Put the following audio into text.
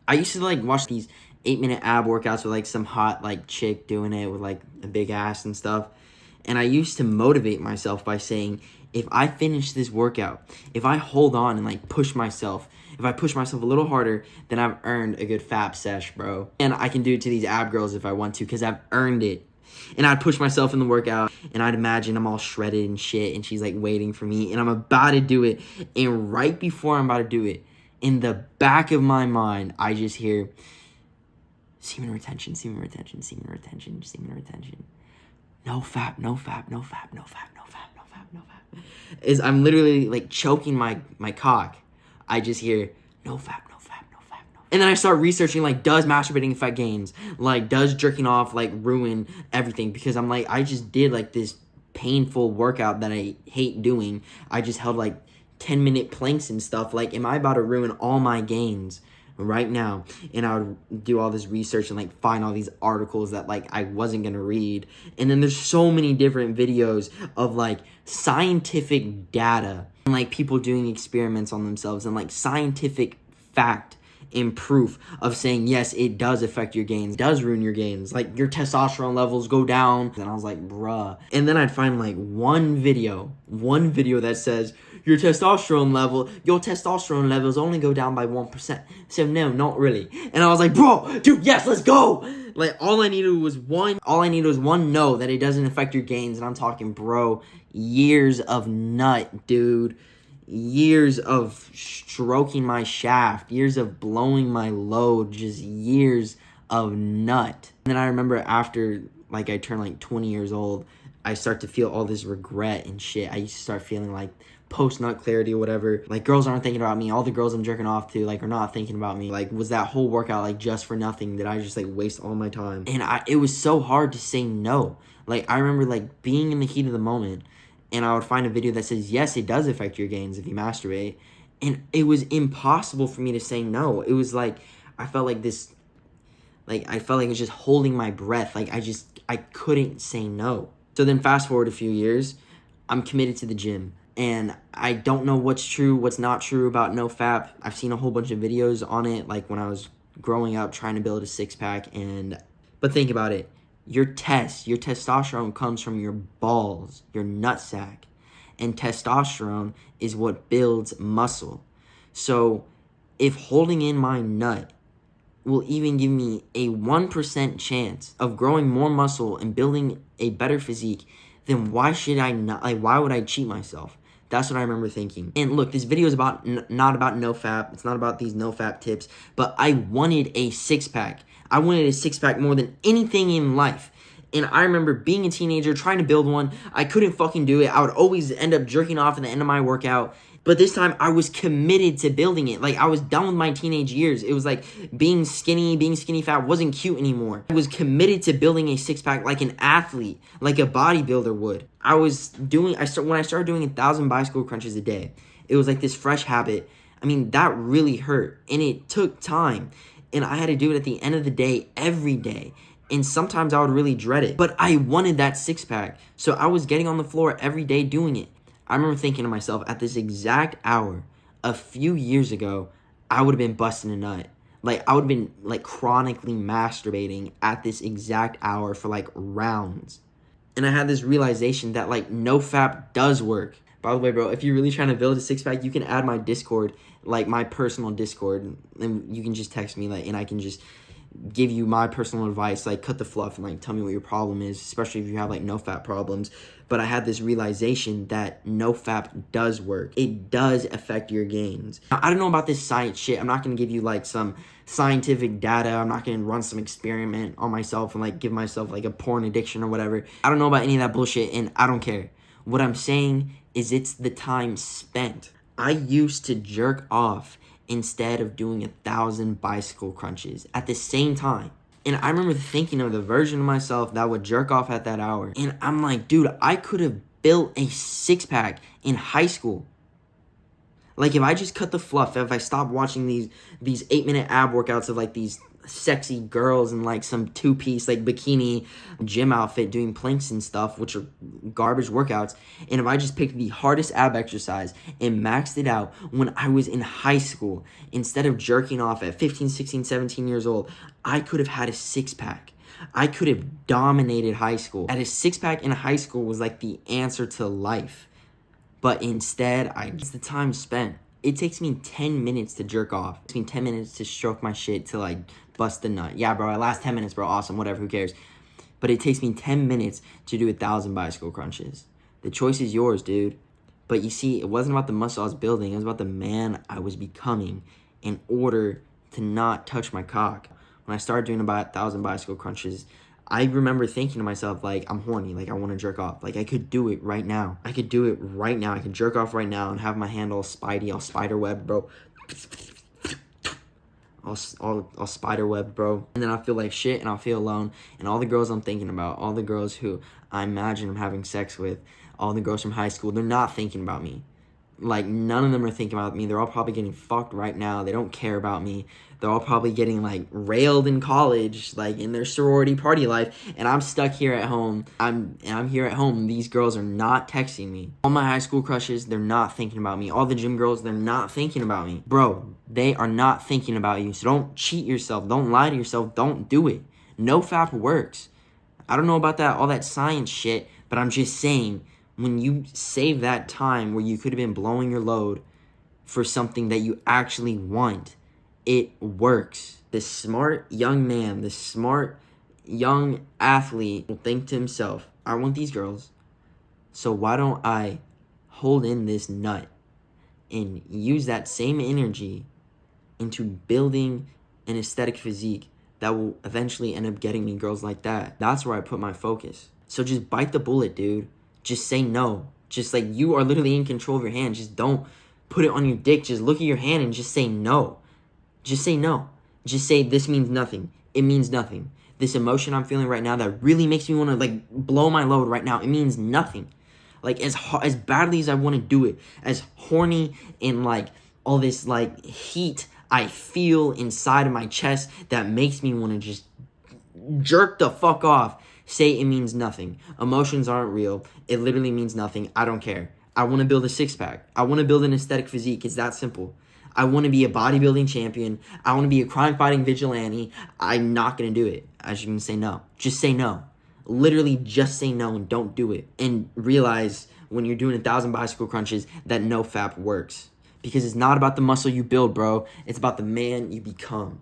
I used to like watch these 8-minute ab workouts with like some hot like chick doing it with like a big ass and stuff. And I used to motivate myself by saying, if I finish this workout, if I hold on and like push myself, if I push myself a little harder, then I've earned a good fab sesh, bro. And I can do it to these ab girls if I want to, because I've earned it. And I'd push myself in the workout, and I'd imagine I'm all shredded and shit, and she's like waiting for me, and I'm about to do it. And right before I'm about to do it, in the back of my mind, I just hear semen retention, semen retention, semen retention, semen retention. No fap, no fap, no fap, no fap, no fap, no fap, no fap. Is I'm literally like choking my cock. I just hear no fap, no fap, no fap, no. And then I start researching like, does masturbating affect gains? Like, does jerking off like ruin everything? Because I'm like, I just did like this painful workout that I hate doing. I just held like 10-minute planks and stuff. Like, am I about to ruin all my gains right now? And I would do all this research and like find all these articles that like I wasn't gonna read. And then there's so many different videos of like scientific data and like people doing experiments on themselves and like scientific fact and proof of saying, yes, it does affect your gains, does ruin your gains, like your testosterone levels go down. And I was like, bruh. And then I'd find like one video that says your testosterone levels only go down by 1%. So no, not really. And I was like, bro, dude, yes, let's go. Like all I needed was one no that it doesn't affect your gains. And I'm talking, bro, years of nut, dude. Years of stroking my shaft, years of blowing my load, just years of nut. And then I remember after like I turned like 20 years old, I start to feel all this regret and shit. I used to start feeling like post-nut clarity or whatever. Like girls aren't thinking about me. All the girls I'm jerking off to like are not thinking about me. Like was that whole workout like just for nothing? Did I just like waste all my time? And it was so hard to say no. Like I remember like being in the heat of the moment, and I would find a video that says, yes, it does affect your gains if you masturbate. And it was impossible for me to say no. It was like, I felt like it was just holding my breath. Like I couldn't say no. So then fast forward a few years, I'm committed to the gym. And I don't know what's true, what's not true about NoFap. I've seen a whole bunch of videos on it, like when I was growing up trying to build a six-pack. But think about it. Your testosterone comes from your balls, your nutsack. And testosterone is what builds muscle. So if holding in my nut will even give me a 1% chance of growing more muscle and building a better physique, then why would I cheat myself? That's what I remember thinking. And look, this video is not about NoFap. It's not about these NoFap tips. But I wanted a six-pack. I wanted a six-pack more than anything in life. And I remember being a teenager, trying to build one. I couldn't fucking do it. I would always end up jerking off at the end of my workout. But this time, I was committed to building it. Like, I was done with my teenage years. It was like being skinny fat wasn't cute anymore. I was committed to building a six-pack like an athlete, like a bodybuilder would. When I started doing 1,000 bicycle crunches a day, it was like this fresh habit. I mean, that really hurt. And it took time. And I had to do it at the end of the day, every day. And sometimes I would really dread it. But I wanted that six-pack. So I was getting on the floor every day doing it. I remember thinking to myself, at this exact hour, a few years ago, I would have been busting a nut. Like, I would have been, like, chronically masturbating at this exact hour for, like, rounds. And I had this realization that, like, NoFap does work. By the way, bro, if you're really trying to build a six-pack, you can add my Discord, like, my personal Discord. And you can just text me, like, and I can just give you my personal advice, like, cut the fluff and, like, tell me what your problem is, especially if you have, like, NoFap problems. But I had this realization that NoFap does work. It does affect your gains. Now, I don't know about this science shit. I'm not going to give you, like, some scientific data. I'm not going to run some experiment on myself and, like, give myself, like, a porn addiction or whatever. I don't know about any of that bullshit, and I don't care. What I'm saying is it's the time spent. I used to jerk off instead of doing 1,000 bicycle crunches at the same time. And I remember thinking of the version of myself that would jerk off at that hour. And I'm like, dude, I could have built a six-pack in high school. Like, if I just cut the fluff, if I stop watching these 8-minute ab workouts of, like, these sexy girls in, like, some two-piece, like, bikini gym outfit doing planks and stuff, which are garbage workouts, and if I just picked the hardest ab exercise and maxed it out when I was in high school, instead of jerking off at 15, 16, 17 years old, I could have had a six-pack. I could have dominated high school. And a six-pack in high school was, like, the answer to life. But instead, it's the time spent. It takes me 10 minutes to jerk off. It takes me 10 minutes to stroke my shit to, like, bust the nut. Yeah, bro, I last 10 minutes, bro. Awesome, whatever, who cares? But it takes me 10 minutes to do 1,000 bicycle crunches. The choice is yours, dude. But you see, it wasn't about the muscle I was building. It was about the man I was becoming in order to not touch my cock. When I started doing about 1,000 bicycle crunches, I remember thinking to myself, like, I'm horny, like, I want to jerk off. Like, I could do it right now. I could do it right now. I could jerk off right now and have my hand all spidey, all spiderweb, bro. All spiderweb, bro. And then I'll feel like shit, and I'll feel alone. And all the girls I'm thinking about, all the girls who I imagine I'm having sex with, all the girls from high school, they're not thinking about me. Like, none of them are thinking about me. They're all probably getting fucked right now. They don't care about me. They're all probably getting, like, railed in college, like, in their sorority party life. And I'm stuck here at home. I'm here at home. These girls are not texting me. All my high school crushes, they're not thinking about me. All the gym girls, they're not thinking about me. Bro, they are not thinking about you. So don't cheat yourself. Don't lie to yourself. Don't do it. No FAP works. I don't know about all that science shit, but I'm just saying, when you save that time where you could have been blowing your load for something that you actually want, it works. This smart young man, this smart young athlete will think to himself, I want these girls, so why don't I hold in this nut and use that same energy into building an aesthetic physique that will eventually end up getting me girls like that. That's where I put my focus. So just bite the bullet, dude. Just say no. Just, like, you are literally in control of your hand. Just don't put it on your dick. Just look at your hand and just say no. Just say no. Just say, this means nothing. It means nothing. This emotion I'm feeling right now that really makes me want to, like, blow my load right now, it means nothing. Like, as badly as I want to do it, as horny and, like, all this, like, heat I feel inside of my chest that makes me want to just jerk the fuck off, say it means nothing. Emotions aren't real. It literally means nothing. I don't care. I want to build a six-pack. I want to build an aesthetic physique. It's that simple. I want to be a bodybuilding champion. I want to be a crime-fighting vigilante. I'm not going to do it. I should say no. Just say no. Literally just say no and don't do it. And realize when you're doing 1,000 bicycle crunches that no FAP works. Because it's not about the muscle you build, bro. It's about the man you become.